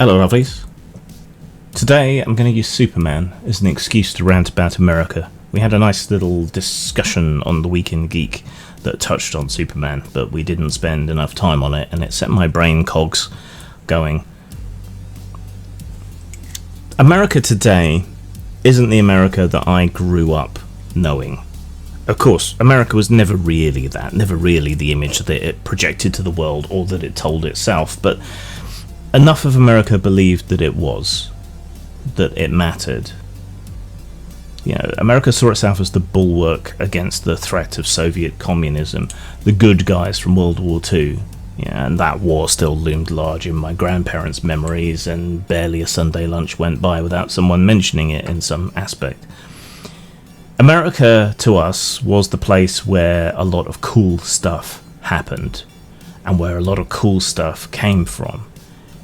Hello lovelies. Today I'm going to use Superman as an excuse to rant about America. We had a nice little discussion on the Week in Geek that touched on Superman, but we didn't spend enough time on it, and it set my brain cogs going. America today isn't the America that I grew up knowing. Of course, America was never really that, never really the image that it projected to the world or that it told itself, but enough of America believed that it was, that it mattered. You know, America saw itself as the bulwark against the threat of Soviet communism, the good guys from World War II. Yeah, and that war still loomed large in my grandparents' memories, and barely a Sunday lunch went by without someone mentioning it in some aspect. America, to us, was the place where a lot of cool stuff happened, and where a lot of cool stuff came from.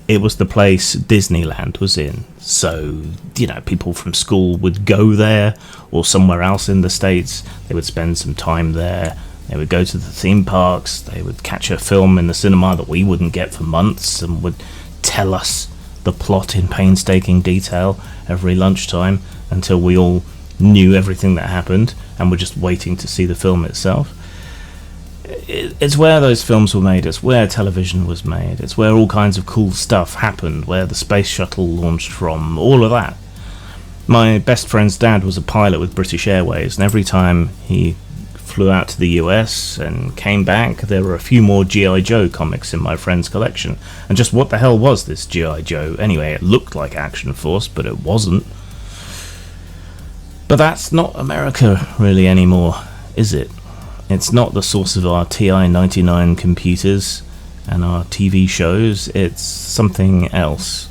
It was the place Disneyland was in, so, you know, people from school would go there, or somewhere else in the States. They would spend some time there. They would go to the theme parks. They would catch a film in the cinema that we wouldn't get for months, and would tell us the plot in painstaking detail every lunchtime until we all knew everything that happened and were just waiting to see the film itself. It's where those films were made, it's where television was made, it's where all kinds of cool stuff happened, where the space shuttle launched from, all of that. My best friend's dad was a pilot with British Airways, and every time he flew out to the US and came back, there were a few more G.I. Joe comics in my friend's collection. And just what the hell was this G.I. Joe? Anyway, it looked like Action Force, but it wasn't. But that's not America really anymore, is it? It's not the source of our TI-99 computers and our TV shows, it's something else.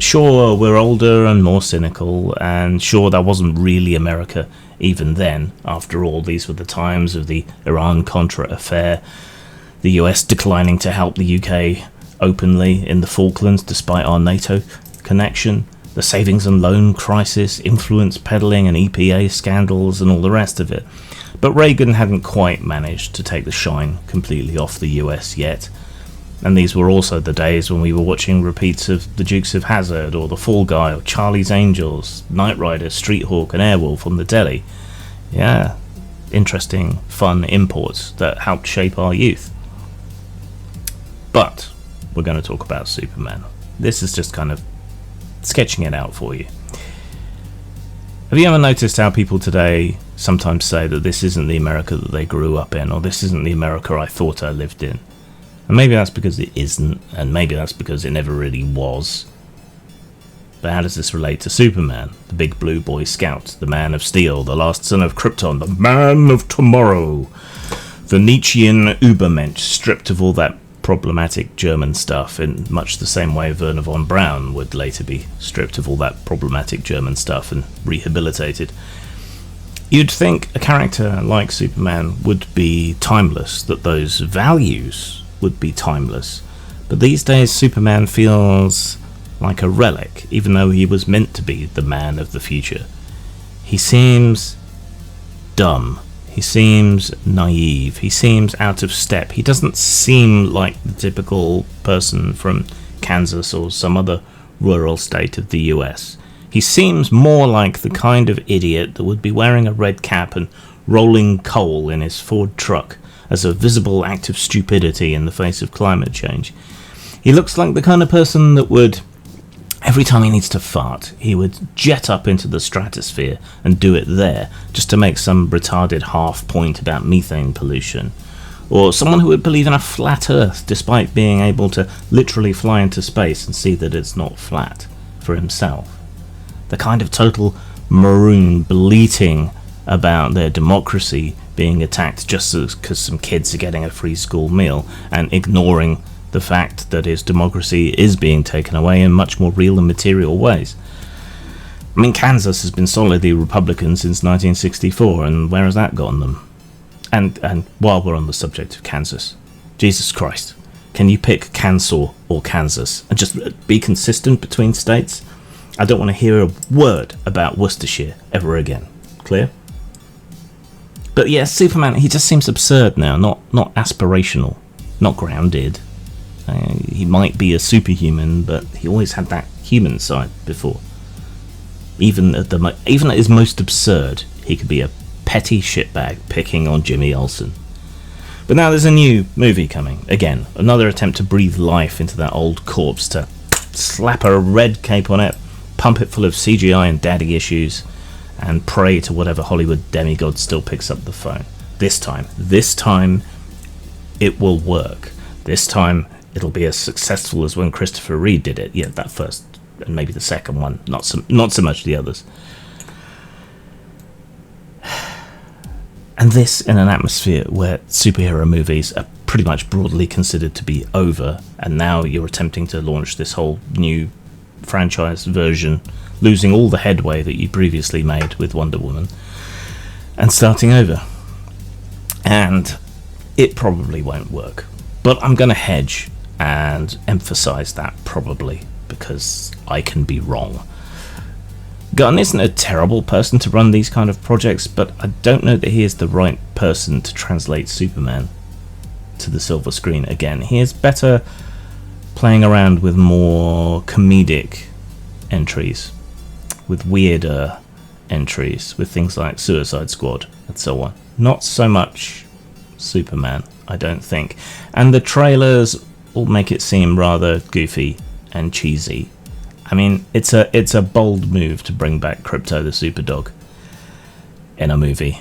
Sure, we're older and more cynical, and sure, that wasn't really America even then. After all, these were the times of the Iran-Contra affair, the US declining to help the UK openly in the Falklands despite our NATO connection, the savings and loan crisis, influence peddling and EPA scandals and all the rest of it. But Reagan hadn't quite managed to take the shine completely off the US yet. And these were also the days when we were watching repeats of The Dukes of Hazzard or The Fall Guy or Charlie's Angels, Knight Rider, Street Hawk and Airwolf on the telly. Yeah, interesting, fun imports that helped shape our youth. But we're going to talk about Superman. This is just kind of sketching it out for you. Have you ever noticed how people today sometimes say that this isn't the America that they grew up in, or this isn't the America I thought I lived in? And maybe that's because it isn't, and maybe that's because it never really was. But how does this relate to Superman, the big blue boy scout, the man of steel, the last son of Krypton, the man of tomorrow, the Nietzschean Übermensch, stripped of all that problematic German stuff in much the same way Werner von Braun would later be stripped of all that problematic German stuff and rehabilitated? You'd think a character like Superman would be timeless, that those values would be timeless. But these days Superman feels like a relic, even though he was meant to be the man of the future. He seems dumb. He seems naive. He seems out of step. He doesn't seem like the typical person from Kansas or some other rural state of the US. He seems more like the kind of idiot that would be wearing a red cap and rolling coal in his Ford truck as a visible act of stupidity in the face of climate change. He looks like the kind of person that would, every time he needs to fart, he would jet up into the stratosphere and do it there, just to make some retarded half point about methane pollution. Or someone who would believe in a flat Earth, despite being able to literally fly into space and see that it's not flat for himself. The kind of total maroon bleating about their democracy being attacked just because some kids are getting a free school meal, and ignoring the fact that his democracy is being taken away in much more real and material ways. I mean, Kansas has been solidly Republican since 1964, and where has that gotten them? And while we're on the subject of Kansas, Jesus Christ, can you pick Kansas or Kansas and just be consistent between states? I don't want to hear a word about Worcestershire ever again. Clear? But yeah, Superman, he just seems absurd now, not aspirational, not grounded. he might be a superhuman, but he always had that human side before. Even at his most absurd, he could be a petty shitbag picking on Jimmy Olsen. But now there's a new movie coming. Again, another attempt to breathe life into that old corpse, to slap a red cape on it, pump it full of CGI and daddy issues, and pray to whatever Hollywood demigod still picks up the phone. This time, it will work. This time, it'll be as successful as when Christopher Reeve did it. Yeah, that first, and maybe the second one, not so much the others. And this in an atmosphere where superhero movies are pretty much broadly considered to be over, and now you're attempting to launch this whole new franchise version, losing all the headway that you previously made with Wonder Woman, and starting over. And it probably won't work. But I'm going to hedge and emphasize that probably, because I can be wrong. Gunn isn't a terrible person to run these kind of projects, but I don't know that he is the right person to translate Superman to the silver screen again. He is better playing around with more comedic entries, with weirder entries, with things like Suicide Squad and so on. Not so much Superman, I don't think. And the trailers all make it seem rather goofy and cheesy. I mean, it's a bold move to bring back Krypto the Superdog in a movie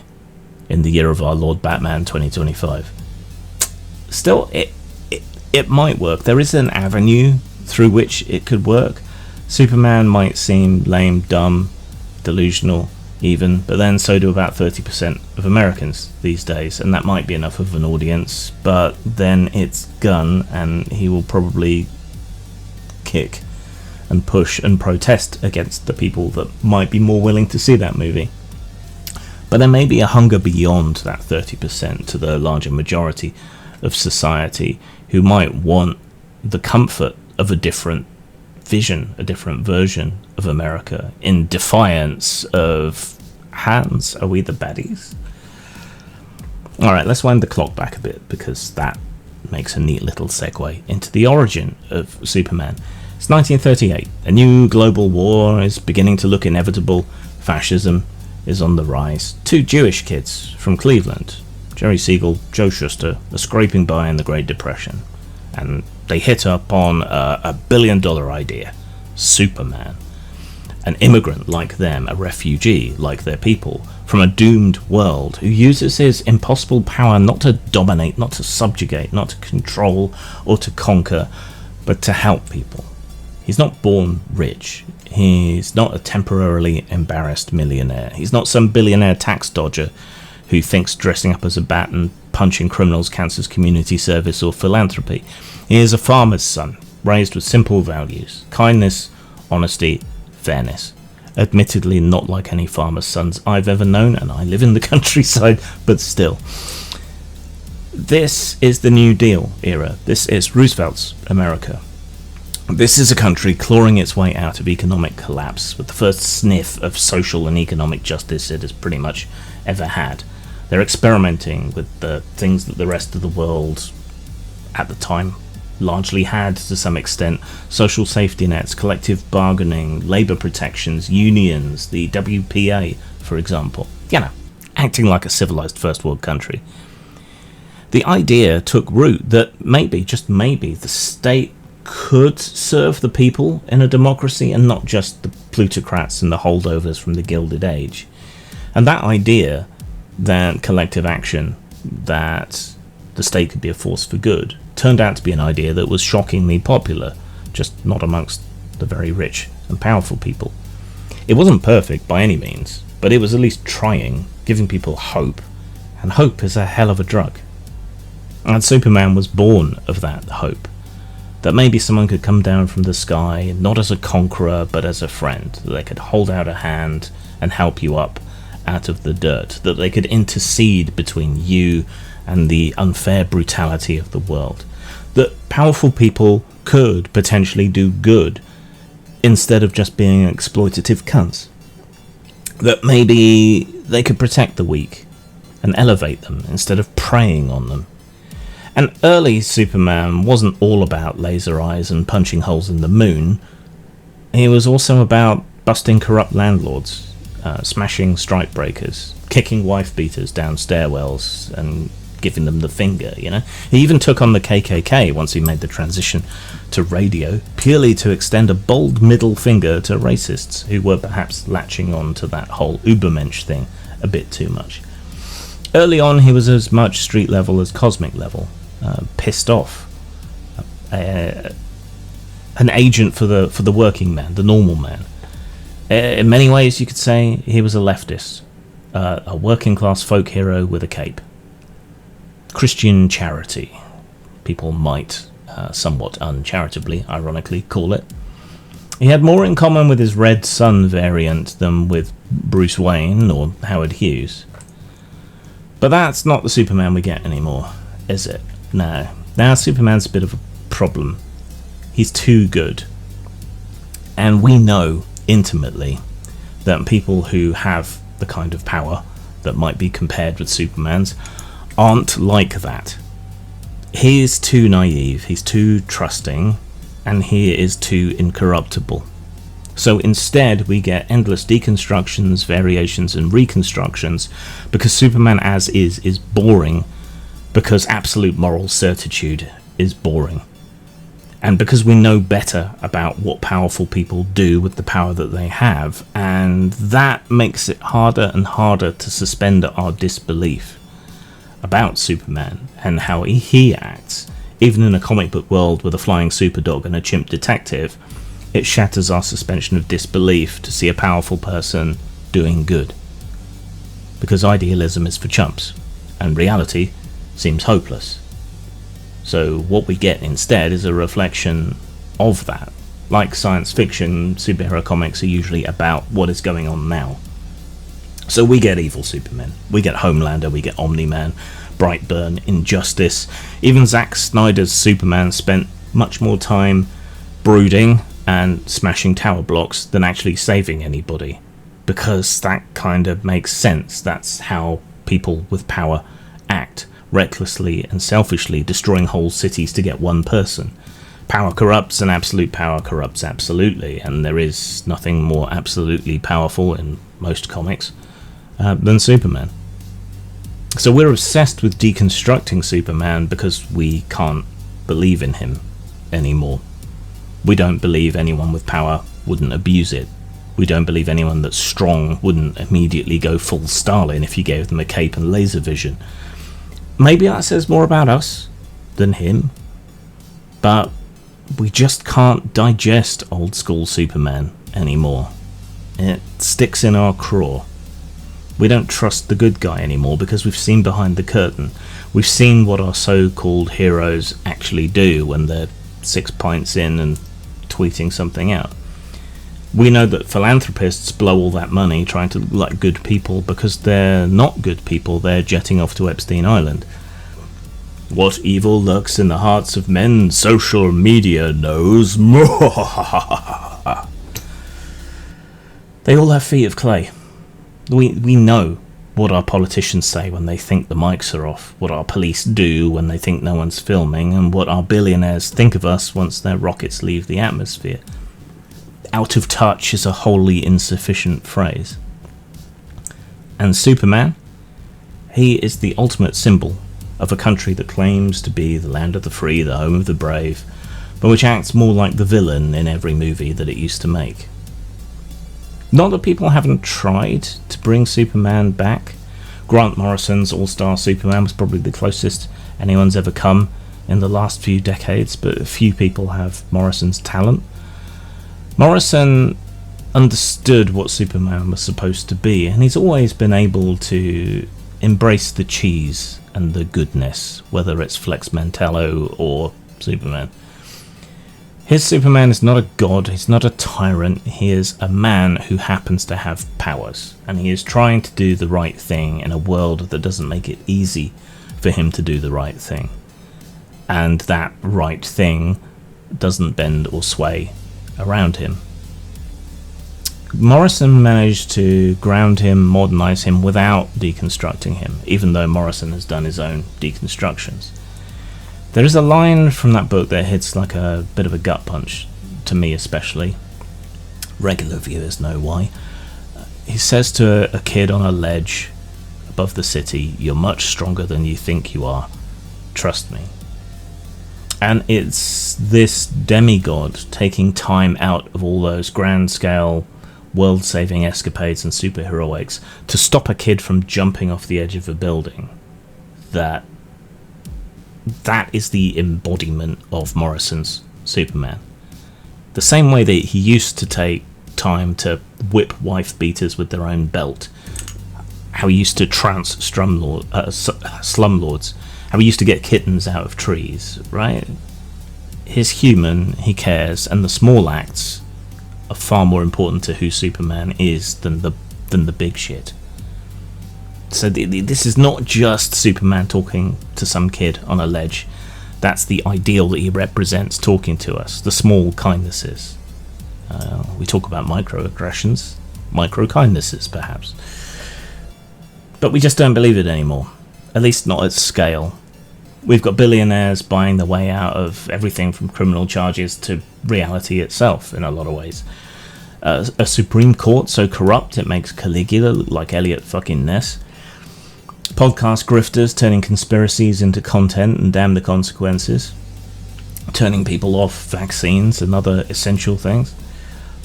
in the year of our Lord Batman 2025. Still, it might work. There is an avenue through which it could work. Superman might seem lame, dumb, delusional even, but then so do about 30% of Americans these days, and that might be enough of an audience, but then it's Gunn, and he will probably kick and push and protest against the people that might be more willing to see that movie. But there may be a hunger beyond that 30% to the larger majority of society who might want the comfort of a different vision, a different version of America, in defiance of Hans. Are we the baddies? Alright, let's wind the clock back a bit, because that makes a neat little segue into the origin of Superman. It's 1938. A new global war is beginning to look inevitable. Fascism is on the rise. Two Jewish kids from Cleveland, Jerry Siegel, Joe Shuster, are scraping by in the Great Depression, and they hit up on a $1 billion idea: Superman. An immigrant like them, a refugee like their people, from a doomed world, who uses his impossible power not to dominate, not to subjugate, not to control or to conquer, but to help people. He's not born rich. He's not a temporarily embarrassed millionaire. He's not some billionaire tax dodger who thinks dressing up as a bat and punching criminals counts as community service or philanthropy. He is a farmer's son, raised with simple values: kindness, honesty, fairness. Admittedly not like any farmer's sons I've ever known, and I live in the countryside, but still. This is the New Deal era. This is Roosevelt's America. This is a country clawing its way out of economic collapse, with the first sniff of social and economic justice it has pretty much ever had. They're experimenting with the things that the rest of the world at the time largely had to some extent: social safety nets, collective bargaining, labour protections, unions, the WPA, for example. You know, acting like a civilised first world country. The idea took root that maybe, just maybe, the state could serve the people in a democracy and not just the plutocrats and the holdovers from the Gilded Age. And that idea, that collective action, that the state could be a force for good, turned out to be an idea that was shockingly popular, just not amongst the very rich and powerful people. It wasn't perfect by any means, but it was at least trying, giving people hope, and hope is a hell of a drug. And Superman was born of that hope, that maybe someone could come down from the sky, not as a conqueror, but as a friend, that they could hold out a hand and help you up out of the dirt, that they could intercede between you and the unfair brutality of the world, that powerful people could potentially do good instead of just being exploitative cunts, that maybe they could protect the weak and elevate them instead of preying on them. And early Superman wasn't all about laser eyes and punching holes in the moon. He was also about busting corrupt landlords, smashing strike breakers, kicking wife beaters down stairwells and giving them the finger, you know. He even took on the KKK once he made the transition to radio, purely to extend a bold middle finger to racists who were perhaps latching on to that whole Ubermensch thing a bit too much. Early on, he was as much street level as cosmic level, pissed off, an agent for the working man, the normal man. In many ways, you could say he was a leftist, a working class folk hero with a cape. Christian charity, people might somewhat uncharitably, ironically, call it. He had more in common with his Red Sun variant than with Bruce Wayne or Howard Hughes. But that's not the Superman we get anymore, is it? No. Now Superman's a bit of a problem. He's too good. And we know intimately that people who have the kind of power that might be compared with Superman's aren't like that. He is too naive, he's too trusting, and he is too incorruptible. So instead we get endless deconstructions, variations and reconstructions, because Superman as is boring, because absolute moral certitude is boring. And because we know better about what powerful people do with the power that they have, and that makes it harder and harder to suspend our disbelief about Superman and how he acts. Even in a comic book world with a flying superdog and a chimp detective, it shatters our suspension of disbelief to see a powerful person doing good. Because idealism is for chumps, and reality seems hopeless. So what we get instead is a reflection of that. Like science fiction, superhero comics are usually about what is going on now. So we get evil Supermen, we get Homelander, we get Omni-Man, Brightburn, Injustice. Even Zack Snyder's Superman spent much more time brooding and smashing tower blocks than actually saving anybody. Because that kind of makes sense. That's how people with power act, recklessly and selfishly, destroying whole cities to get one person. Power corrupts, and absolute power corrupts absolutely, and there is nothing more absolutely powerful in most comics than Superman. So we're obsessed with deconstructing Superman because we can't believe in him anymore. We don't believe anyone with power wouldn't abuse it. We don't believe anyone that's strong wouldn't immediately go full Stalin if you gave them a cape and laser vision. Maybe that says more about us than him, but we just can't digest old school Superman anymore. It sticks in our craw. We don't trust the good guy anymore because we've seen behind the curtain. We've seen what our so-called heroes actually do when they're 6 pints in and tweeting something out. We know that philanthropists blow all that money trying to look like good people because they're not good people, they're jetting off to Epstein Island. What evil lurks in the hearts of men, social media knows. They all have feet of clay. We know what our politicians say when they think the mics are off, what our police do when they think no one's filming, and what our billionaires think of us once their rockets leave the atmosphere. Out of touch is a wholly insufficient phrase. And Superman? He is the ultimate symbol of a country that claims to be the land of the free, the home of the brave, but which acts more like the villain in every movie that it used to make. Not that people haven't tried to bring Superman back. Grant Morrison's All-Star Superman was probably the closest anyone's ever come in the last few decades, but few people have Morrison's talent. Morrison understood what Superman was supposed to be, and he's always been able to embrace the cheese and the goodness, whether it's Flex Mentallo or Superman. His Superman is not a god, he's not a tyrant, he is a man who happens to have powers, and he is trying to do the right thing in a world that doesn't make it easy for him to do the right thing. And that right thing doesn't bend or sway around him. Morrison managed to ground him, modernize him without deconstructing him, even though Morrison has done his own deconstructions. There is a line from that book that hits like a bit of a gut punch, to me especially. Regular viewers know why. He says to a kid on a ledge above the city, "You're much stronger than you think you are. Trust me." And it's this demigod taking time out of all those grand scale world-saving escapades and superheroics to stop a kid from jumping off the edge of a building. That is the embodiment of Morrison's Superman. The same way that he used to take time to whip wife beaters with their own belt, how he used to trance slumlords, how he used to get kittens out of trees, right? He's human, he cares, and the small acts are far more important to who Superman is than the big shit. So this is not just Superman talking to some kid on a ledge. That's the ideal that he represents talking to us, the small kindnesses. We talk about microaggressions, micro-kindnesses perhaps. But we just don't believe it anymore, at least not at scale. We've got billionaires buying their way out of everything from criminal charges to reality itself in a lot of ways. A Supreme Court so corrupt it makes Caligula look like Elliot fucking Ness. Podcast grifters turning conspiracies into content and damn the consequences. Turning people off vaccines and other essential things.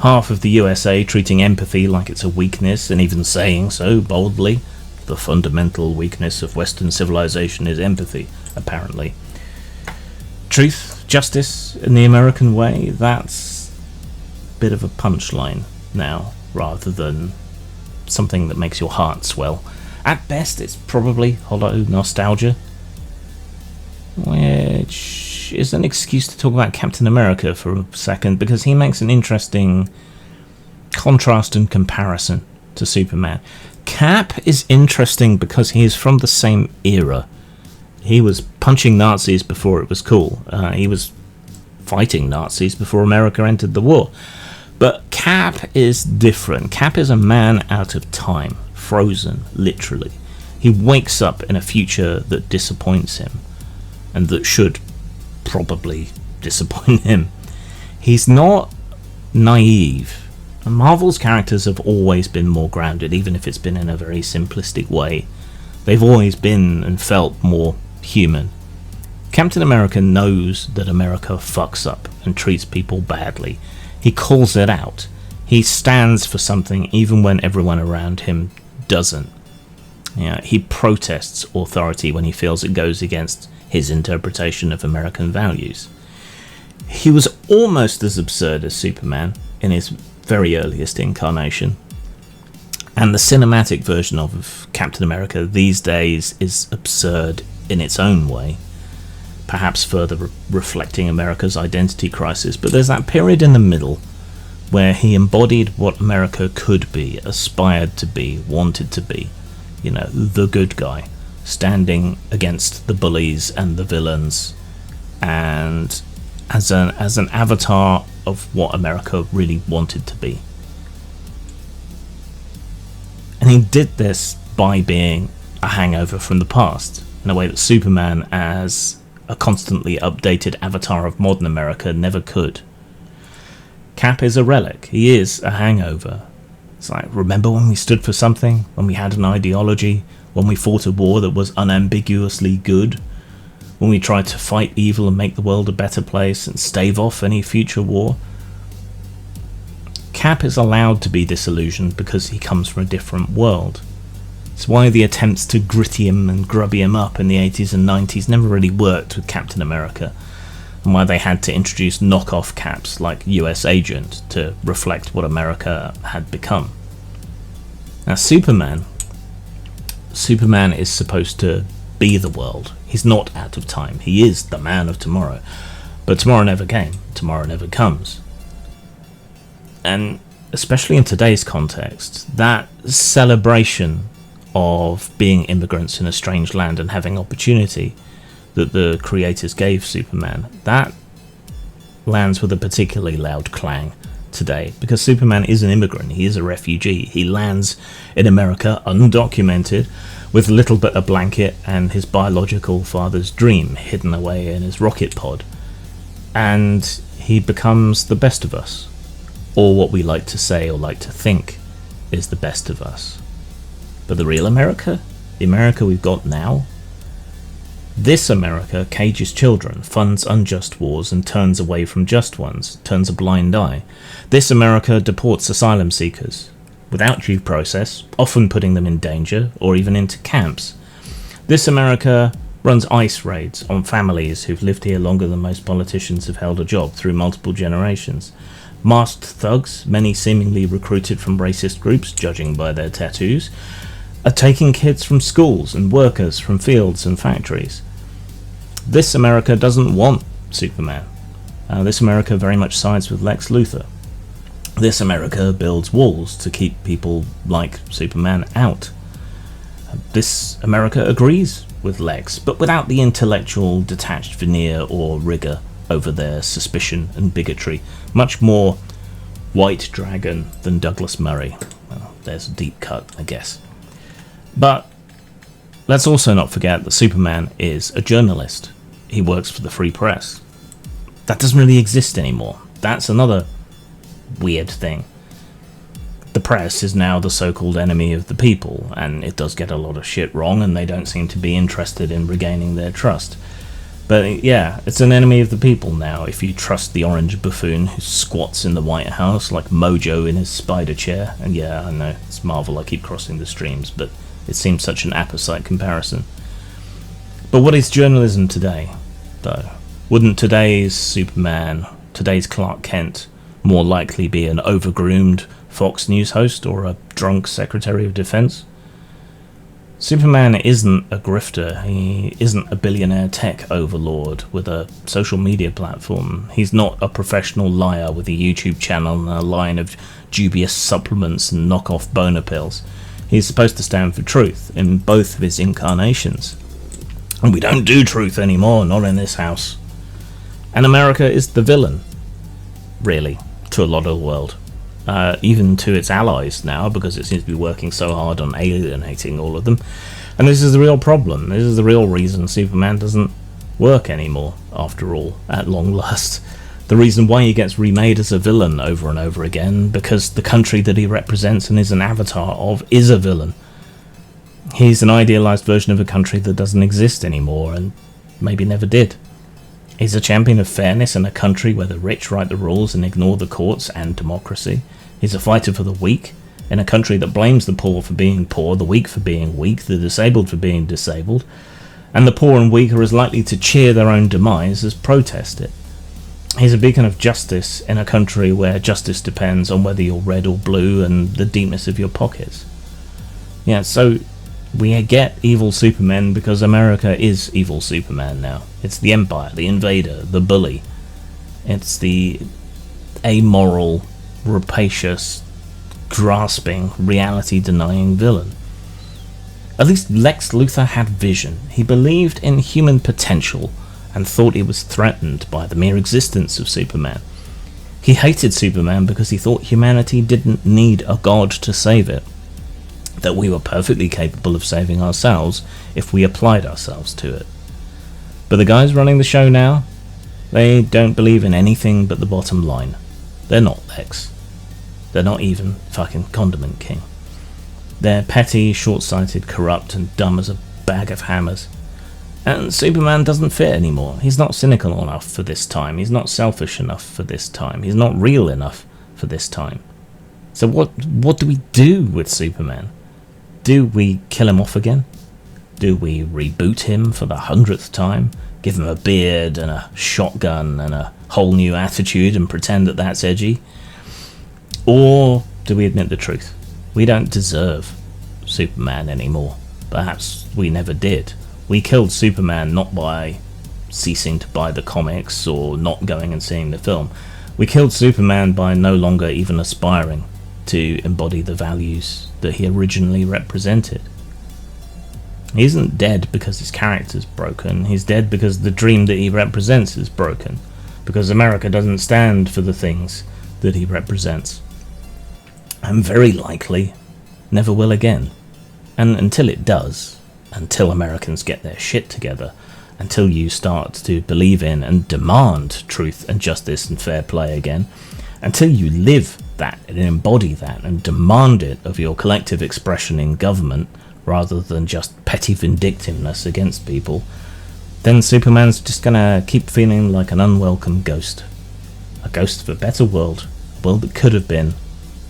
Half of the USA treating empathy like it's a weakness and even saying so boldly. The fundamental weakness of Western civilization is empathy, apparently. Truth, justice, in the American way, that's a bit of a punchline now, rather than something that makes your heart swell. At best, it's probably hollow nostalgia, which is an excuse to talk about Captain America for a second, because he makes an interesting contrast and comparison to Superman. Cap is interesting because he is from the same era. He was punching Nazis before it was cool. He was fighting Nazis before America entered the war. But Cap is different. Cap is a man out of time. Frozen, literally. He wakes up in a future that disappoints him, and that should probably disappoint him. He's not naive. Marvel's characters have always been more grounded, even if it's been in a very simplistic way. They've always been and felt more human. Captain America knows that America fucks up and treats people badly. He calls it out. He stands for something even when everyone around him doesn't. He protests authority when he feels it goes against his interpretation of American values. He was almost as absurd as Superman in his very earliest incarnation, and the cinematic version of Captain America these days is absurd in its own way, perhaps further reflecting America's identity crisis. But there's that period in the middle where he embodied what America could be, aspired to be, wanted to be. The good guy, standing against the bullies and the villains, and as an avatar of what America really wanted to be. And he did this by being a hangover from the past, in a way that Superman, as a constantly updated avatar of modern America, never could. Cap is a relic. He is a hangover. It's like, remember when we stood for something? When we had an ideology? When we fought a war that was unambiguously good? When we tried to fight evil and make the world a better place and stave off any future war? Cap is allowed to be disillusioned because he comes from a different world. It's why the attempts to gritty him and grubby him up in the 80s and 90s never really worked with Captain America, and why they had to introduce knockoff Caps like US Agent to reflect what America had become. Now Superman is supposed to be the world. He's not out of time. He is the man of tomorrow. But tomorrow never came. Tomorrow never comes. And especially in today's context, that celebration of being immigrants in a strange land and having opportunity that the creators gave Superman, that lands with a particularly loud clang today, because Superman is an immigrant. He is a refugee. He lands in America undocumented with little but a blanket and his biological father's dream hidden away in his rocket pod. And he becomes the best of us, or what we like to say or like to think is the best of us. But the real America? The America we've got now? This America cages children, funds unjust wars, and turns away from just ones, turns a blind eye. This America deports asylum seekers, without due process, often putting them in danger, or even into camps. This America runs ICE raids on families who've lived here longer than most politicians have held a job through multiple generations. Masked thugs, many seemingly recruited from racist groups, judging by their tattoos, are taking kids from schools and workers from fields and factories. This America doesn't want Superman. This America very much sides with Lex Luthor. This America builds walls to keep people like Superman out. This America agrees with Lex, but without the intellectual detached veneer or rigour over their suspicion and bigotry. Much more White Dragon than Douglas Murray. Well, there's a deep cut, I guess. But let's also not forget that Superman is a journalist. He works for the free press. That doesn't really exist anymore. That's another weird thing. The press is now the so-called enemy of the people, and it does get a lot of shit wrong, and they don't seem to be interested in regaining their trust. But yeah, it's an enemy of the people now, if you trust the orange buffoon who squats in the White House like Mojo in his spider chair. And yeah, I know, it's Marvel, I keep crossing the streams, but it seems such an apposite comparison. But what is journalism today, though? Wouldn't today's Superman, today's Clark Kent, more likely be an overgroomed Fox News host or a drunk Secretary of Defense? Superman isn't a grifter. He isn't a billionaire tech overlord with a social media platform. He's not a professional liar with a YouTube channel and a line of dubious supplements and knockoff boner pills. He's supposed to stand for truth in both of his incarnations. And we don't do truth anymore, not in this house. And America is the villain, really, to a lot of the world. Even to its allies now, because it seems to be working so hard on alienating all of them. And this is the real problem. This is the real reason Superman doesn't work anymore, after all, at long last. The reason why he gets remade as a villain over and over again, because the country that he represents and is an avatar of is a villain. He's an idealized version of a country that doesn't exist anymore, and maybe never did. He's a champion of fairness in a country where the rich write the rules and ignore the courts and democracy. He's a fighter for the weak, in a country that blames the poor for being poor, the weak for being weak, the disabled for being disabled, and the poor and weak are as likely to cheer their own demise as protest it. He's a beacon of justice in a country where justice depends on whether you're red or blue and the deepness of your pockets. Yeah, so we get evil Superman because America is evil Superman now. It's the Empire, the invader, the bully. It's the amoral, rapacious, grasping, reality-denying villain. At least Lex Luthor had vision. He believed in human potential and thought he was threatened by the mere existence of Superman. He hated Superman because he thought humanity didn't need a god to save it. That we were perfectly capable of saving ourselves if we applied ourselves to it. But the guys running the show now, they don't believe in anything but the bottom line. They're not Lex. They're not even fucking Condiment King. They're petty, short-sighted, corrupt, and dumb as a bag of hammers. And Superman doesn't fit anymore. He's not cynical enough for this time. He's not selfish enough for this time. He's not real enough for this time. So what do we do with Superman? Do we kill him off again? Do we reboot him for the 100th time? Give him a beard and a shotgun and a whole new attitude and pretend that that's edgy? Or do we admit the truth? We don't deserve Superman anymore. Perhaps we never did. We killed Superman not by ceasing to buy the comics or not going and seeing the film. We killed Superman by no longer even aspiring to embody the values that he originally represented. He isn't dead because his character's broken. He's dead because the dream that he represents is broken. Because America doesn't stand for the things that he represents. And very likely never will again. And until it does, until Americans get their shit together, until you start to believe in and demand truth and justice and fair play again, until you live that and embody that and demand it of your collective expression in government rather than just petty vindictiveness against people, then Superman's just gonna keep feeling like an unwelcome ghost. A ghost of a better world, a world that could have been,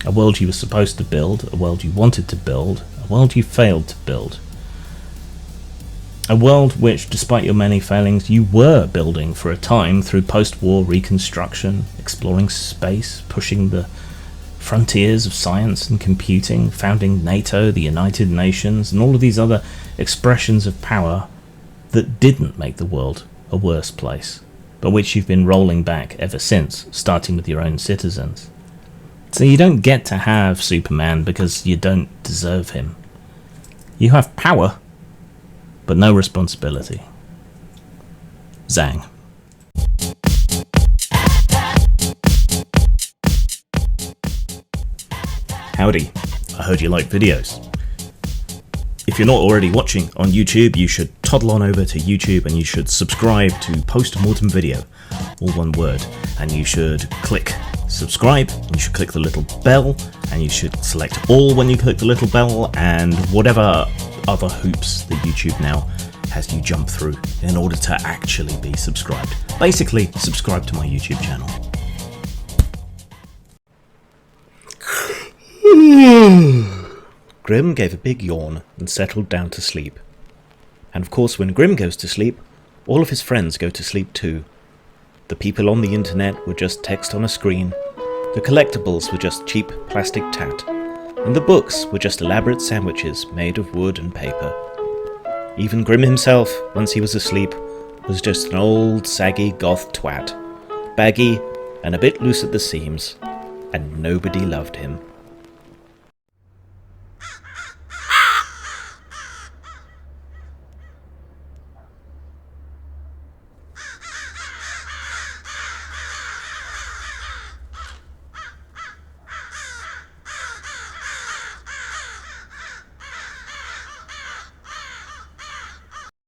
a world you were supposed to build, a world you wanted to build, a world you failed to build. A world which, despite your many failings, you were building for a time through post-war reconstruction, exploring space, pushing the frontiers of science and computing, founding NATO, the United Nations, and all of these other expressions of power that didn't make the world a worse place, but which you've been rolling back ever since, starting with your own citizens. So you don't get to have Superman because you don't deserve him. You have power, but no responsibility. Zang. Howdy, I heard you like videos. If you're not already watching on YouTube, you should toddle on over to YouTube and you should subscribe to Post-Mortem Video, all one word, and you should click subscribe, you should click the little bell, and you should select all when you click the little bell, and whatever other hoops that YouTube now has you jump through in order to actually be subscribed. Basically, subscribe to my YouTube channel. Grim gave a big yawn and settled down to sleep. And of course, when Grim goes to sleep, all of his friends go to sleep too. The people on the internet were just text on a screen, the collectibles were just cheap plastic tat, and the books were just elaborate sandwiches made of wood and paper. Even Grim himself, once he was asleep, was just an old saggy goth twat, baggy and a bit loose at the seams, and nobody loved him.